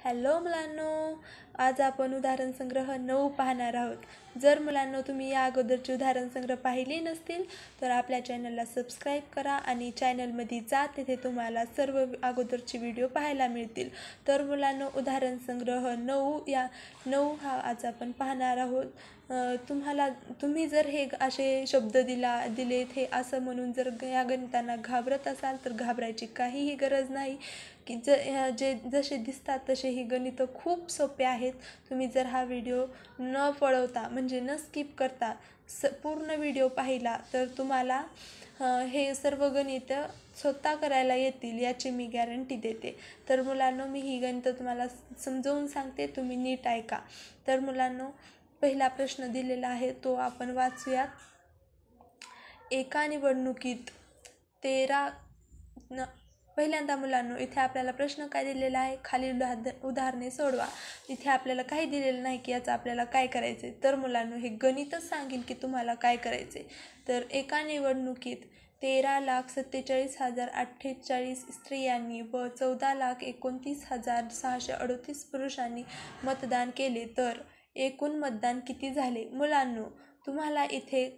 Hello मुलांनो, आज आपण उदाहरण संग्रह 9 पाहणार आहोत। जर मुलांनो तुम्ही या अगोदरचे उदाहरण संग्रह पाहिले नसतील तर आपल्या चॅनलला सबस्क्राईब करा आणि चॅनलमध्ये जा, तिथे तुम्हाला सर्व अगोदरचे व्हिडिओ पाहायला मिळतील। तर मुलांनो, उदाहरण संग्रह 9 हा आज आपण पाहणार आहोत। तुम्ही जर हे असे शब्द दिलेत हे असं म्हणून जर या गणितांना घाबरत असाल तर घाबरायची काहीही गरज नाही की जसे दिसतात तसे ही गणितं खूप सोपे आहेत। तुम्ही जर हा व्हिडिओ न पळवता म्हणजे न स्किप करता पूर्ण व्हिडिओ पाहिला तर तुम्हाला हे सर्व गणित स्वतः करायला येतील याची मी गॅरंटी देते। तर मुलांनो, मी ही गणितं तुम्हाला समजावून सांगते, तुम्ही नीट ऐका। तर मुलांनो, पहिला प्रश्न दिलेला आहे तो आपण वाचूयात। एका निवडणुकीत 13 पहिल्यांदा मुलांनो, इथे आपल्याला प्रश्न काय दिलेला आहे, खालील उदाहरणे सोडवा। इथे आपल्याला काही दिलेलं नाही की याचं आपल्याला काय करायचे। तर मुलांनो, हे गणितच सांगेल की तुम्हाला काय करायचे। तर एका निवडणुकीत 13,47,048 स्त्रियांनी व 14,29,638 पुरुषांनी मतदान केले तर एकूण मतदान किती झाले। मुलांनो, तुम्हाला इथे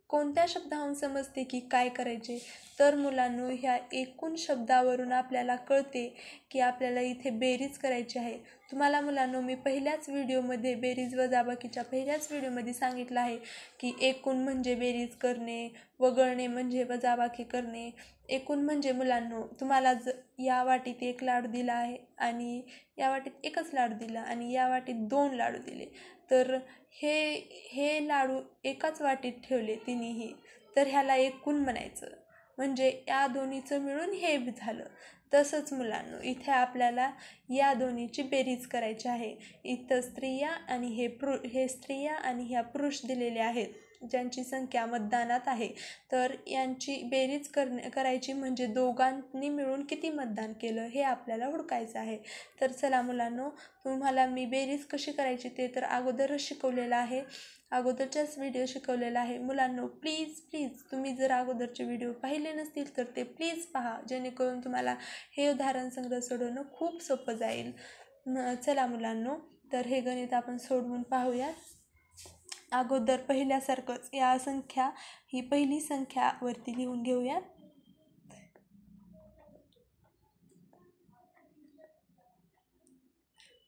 कोणत्या शब्दावरून समजते की काय करायचे। तर मुलांनो, ह्या एकूण शब्दावरून आपल्याला कळते की आपल्याला इथे बेरीज करायची आहे। तुम्हाला मुलांनो, मी पहिल्याच व्हिडिओमध्ये बेरीज वजाबाकीच्या पहिल्याच व्हिडिओमध्ये सांगितलं आहे की एकूण म्हणजे बेरीज करणे, वगळणे म्हणजे वजाबाकी करणे। एकूण म्हणजे मुलांनो, तुम्हाला या वाटीत 1 लाडू दिला आहे आणि या वाटीत एकच लाडू दिला आणि या वाटीत 2 लाडू दिले, तर हे लाडू एकाच वाटीत ठेवले तिन्हीही, तर ह्याला एकूण म्हणायचं। म्हणजे या दोन्हीचं मिळून हे झालं। तसंच मुलांनो, इथे आपल्याला या दोन्हीची बेरीज करायची आहे। इथं स्त्रिया आणि हे स्त्रिया आणि ह्या पुरुष दिलेले आहेत ज्यांची संख्या मतदानात आहे। तर यांची बेरीज करायची म्हणजे दोघांनी मिळून किती मतदान केलं हे आपल्याला हुडकायचं आहे। तर चला मुलांनो, तुम्हाला मी बेरीज कशी करायची ते तर अगोदरच शिकवलेलं आहे, अगोदरच्याच व्हिडिओ शिकवलेला आहे। मुलांनो, प्लीज तुम्ही जर अगोदरचे व्हिडिओ पाहिले नसतील तर ते प्लीज पहा, जेणेकरून तुम्हाला हे उदाहरण संग्रह सोडवणं खूप सोपं जाईल। चला मुलांनो, तर हे गणित आपण सोडवून पाहूया। अगोदर पहिल्यासारखंच या संख्या, ही पहिली संख्या वरती लिहून घेऊयात।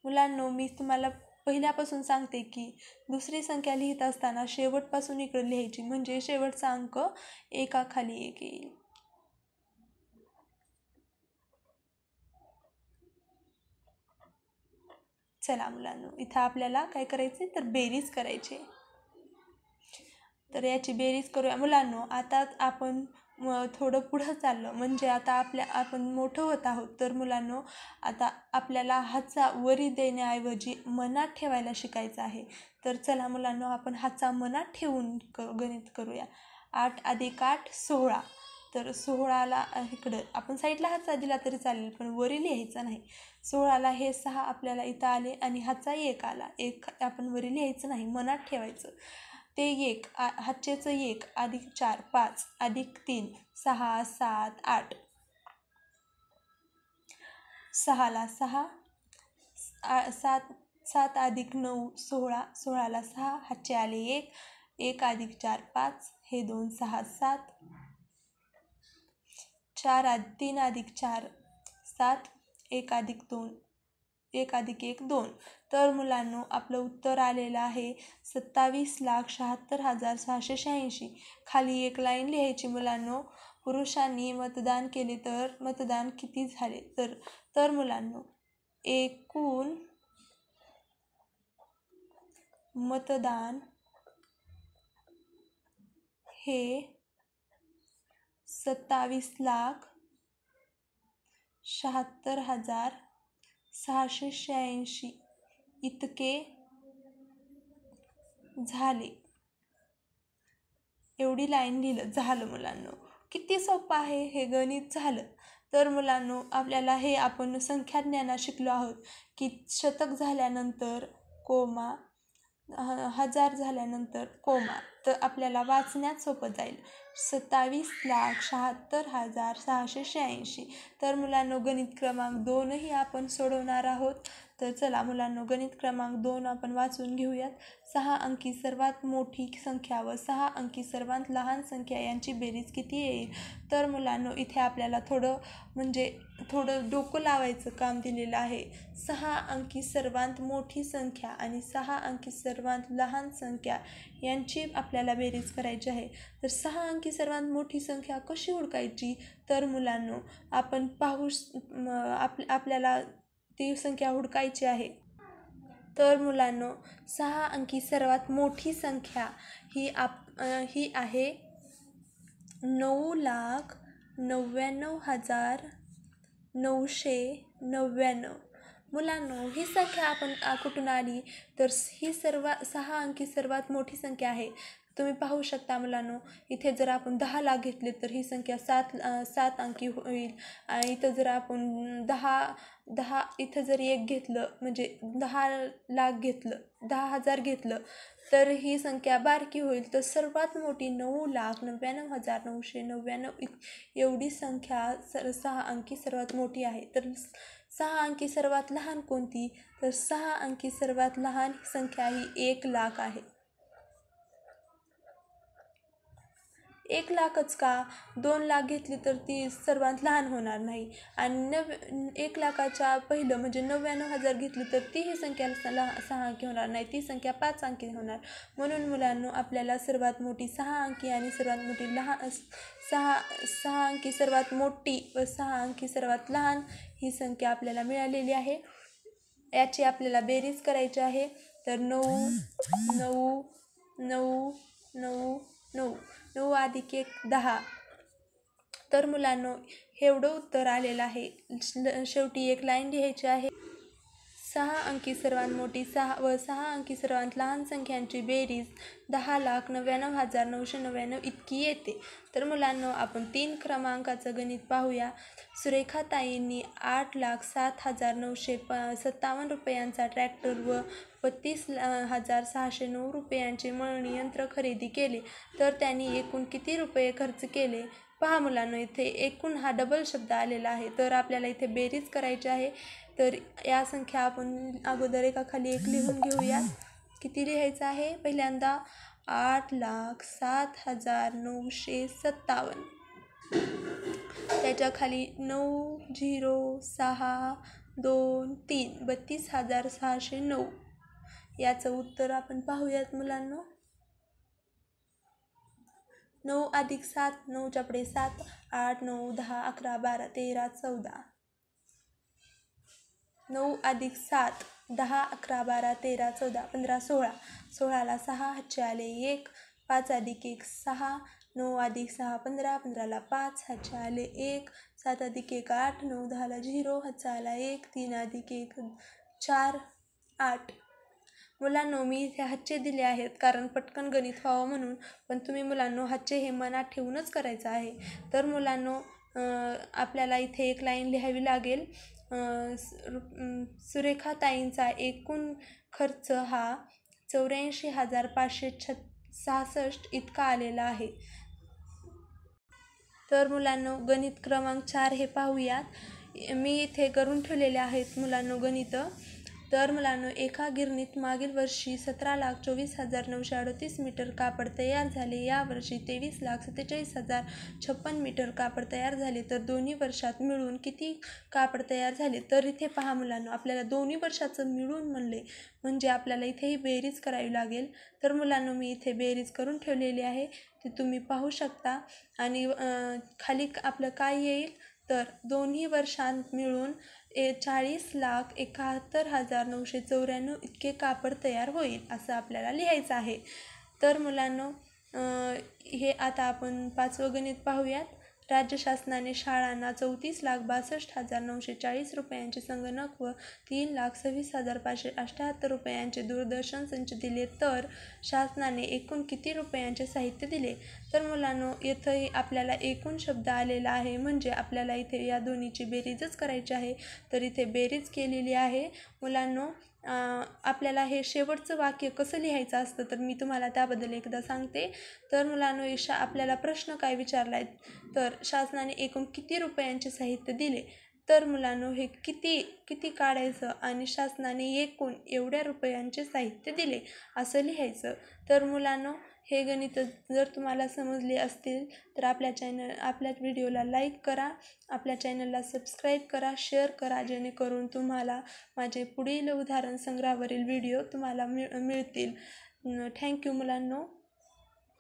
मुलांनो, मी तुम्हाला पहिल्यापासून सांगते की दुसरी संख्या लिहित असताना शेवटपासून इकडे लिहायची, म्हणजे शेवटचा अंक एकाखाली एक येईल। चला मुलांनो, इथं आपल्याला काय करायचे तर बेरीज करायची। तर याची बेरीज करूया मुलांनो। आता आपण थोडं पुढं चाललं म्हणजे आता आपण मोठं होत आहोत। तर मुलांनो, आता आपल्याला हातचा वरी देण्याऐवजी मनात ठेवायला शिकायचं आहे। तर चला मुलांनो, आपण हातचा मनात ठेवून गणित करूया। 8 + 8 16। तर 16ला इकडं आपण साईडला हातचा दिला तरी चालेल, पण वरी लिहायचा नाही। 16ला हे 6 आपल्याला इथं आले आणि हातचा 1 आला, 1 आपण वरी लिहायचं नाही, मनात ठेवायचं। ते 1 हातचेच 1 + 4 5 + 3 6 7 8। 6ला 6 7 + 9 16, 16ला 6 हातचे आले 1 1 + 4 5, हे 2 6 7 3 + 4 7 1 + 2 1 + 1 2। तर मुलांनो, आपलं उत्तर आलेलं आहे 27,76,686। खाली एक लाईन लिहायची मुलांनो, पुरुषांनी मतदान केले तर मतदान किती झाले। तर मुलांनो, एकूण मतदान हे 27,76,686 इतके झाले। एवढी लाईन लिहिलं झालं मुलांनो। किती सोपं आहे हे गणित झालं। तर मुलांनो, आपल्याला हे आपण संख्या ज्ञानात शिकलो आहोत की शतक झाल्यानंतर कोमा, हजार झाल्यानंतर कोमा। तर आपल्याला वाचण्यात सोपं जाईल. 27,76,686. तर मुलांनो गणित क्रमांक 2ही आपण सोडवणार आहोत. तर चला मुलांनो गणित क्रमांक 2 आपण वाचून घेऊयात. 6 अंकी सर्वात मोठी संख्या व 6 अंकी सर्वात लहान संख्या यांची बेरीज किती येईल. तर मुलांनो इथे आपल्याला थोडं डोकं लावायचं काम दिलेलं आहे. 6 अंकी सर्वात मोठी संख्या आणि 6 अंकी सर्वात लहान संख्या यांची आपल्याला बेरीज करायची आहे. तर 6 अंकी सर्वात मोठी संख्या कशी ओळखायची. तर मुलांनो आपण आपल्याला ती संख्या हुडकायची आहे. तर मुलांनो 6 अंकी सर्वात मोठी संख्या ही आहे 9,99,999. मुलांनो ही संख्या आपण कुठून आली. तर ही 6 अंकी सर्वात मोठी संख्या आहे. तुम्ही पाहू शकता मुलांनो इथे जर आपण 10 लाख घेतले तर ही संख्या 7 अंकी होईल. आणि इथं जर आपण 10 इथं जर 1 घेतलं म्हणजे 10 लाख घेतलं 10,000 घेतलं तर ही संख्या बारकी होईल. तर सर्वात मोठी 9,99,999 एवढी संख्या 6 अंकी सर्वात मोठी आहे. तर 6 अंकी सर्वात लहान कोणती. तर 6 अंकी सर्वात लहान संख्या ही 1 लाख आहे. 1 लाखच का. 2 लाख घेतली तर ती सर्वात लहान होणार नाही. आणि 1 लाखाच्या पहिलं म्हणजे 99,000 घेतली तर ती ही संख्या 6 अंकी होणार नाही. ती संख्या 5 अंकी होणार. म्हणून मुलांनो आपल्याला सर्वात मोठी 6 अंकी आणि सर्वात मोठी लहान 6 अंकी सर्वात मोठी व 6 अंकी सर्वात लहान ही संख्या आपल्याला मिळालेली आहे. याची आपल्याला बेरीज करायची आहे. तर 9 9 9 9 9 9 अधिक 1 10. तर मुलांनो एवढं उत्तर आलेलं आहे. शेवटी एक लाईन लिहायची आहे. 6 अंकी सर्वात मोठी 6 अंकी सर्वात लहान संख्यांची बेरीज 10,99,999 इतकी येते. तर मुलांनो आपण 3 क्रमांकाचं गणित पाहूया. सुरेखाताईंनी 8,07,957 रुपयांचा ट्रॅक्टर व 32,609 रुपयांचे मळणी यंत्र खरेदी केले. तर त्यांनी एकूण किती रुपये खर्च केले. पहा मुलांनो इथे एकूण हा डबल शब्द आलेला आहे. तर आपल्याला इथे बेरीज करायची आहे. तर या संख्या आपण अगोदर एकाखाली एक लिहून घेऊया. किती लिहायचं आहे. पहिल्यांदा 8,07,957. त्याच्या खाली 9,0,6,2,3 32,609. याचं उत्तर आपण पाहूयात मुलांनो. 9 अधिक 7 9च्या पुढे 7 8 9 10 11 12 13 14. 9 अधिक 7 10 11 12 13 14 15 16. 16ला 6 हातचे आले 1. 5 अधिक 1 6. 9 अधिक 6 15. 15ला 5 हातचे आले 1. 7 अधिक 1 8. 9 10ला 0 हातचा आला 1. 3 अधिक 1 4 8. मुलांनो मी इथे हातचे दिले आहेत कारण पटकन गणित व्हावं म्हणून. पण तुम्ही मुलांनो हातचे हे मनात ठेवूनच करायचं आहे. तर मुलांनो आपल्याला इथे एक लाईन लिहावी लागेल. सुरेखाताईंचा एकूण खर्च हा 84,566 इतका आलेला आहे. तर मुलांनो गणित क्रमांक 4 हे पाहूयात. मी इथे करून ठेवलेले आहेत मुलांनो गणित. तर मुलांनो एका गिरणीत मागील वर्षी 17,24,938 मीटर कापड तयार झाले. यावर्षी 23,47,056 मीटर कापड तयार झाले. तर दोन्ही वर्षात मिळून किती कापड तयार झाले. तर इथे पहा मुलांनो आपल्याला दोन्ही वर्षाचं मिळून म्हणले म्हणजे आपल्याला इथेही बेरीज करावी लागेल. तर मुलांनो मी इथे बेरीज करून ठेवलेली आहे ती तुम्ही पाहू शकता. आणि खाली आपलं काय येईल. तर दोन्ही वर्षांत मिळून 40,71,994 इतके कापड तयार होईल असं आपल्याला लिहायचं आहे. तर मुलांनो हे आता आपण 5वं गणित पाहूयात. राज्य शासनाने शाळांना 34,62,940 रुपयांचे संगणक व 3,26,578 रुपयांचे दूरदर्शन संच दिले. तर शासनाने एकूण किती रुपयांचे साहित्य दिले. तर मुलांनो, इथंही आपल्याला एकूण शब्द आलेला आहे, म्हणजे आपल्याला इथे या दोन्हीची बेरीजच करायची आहे. तर इथे बेरीज केलेली आहे. मुलांनो, आपल्याला हे शेवटचं वाक्य कसं लिहायचं असतं तर मी तुम्हाला त्याबद्दल एकदा सांगते. तर मुलांनो, आपल्याला प्रश्न काय विचारला आहे, तर शासनाने एकूण किती रुपयांचे साहित्य दिले. तर मुलांनो, हे किती किती काढायचं आणि शासनाने एकूण एवढ्या रुपयांचे साहित्य दिले असं लिहायचं. तर मुलांनो, हे गणित जर तुम्हाला समजले असतील तर आपल्या व्हिडिओला लाईक करा, आपल्या चॅनलला सबस्क्राईब करा, शेअर करा, जेणेकरून तुम्हाला माझे पुढील उदाहरण संग्रहावरील व्हिडिओ तुम्हाला मिळतील. थँक्यू मुलांनो.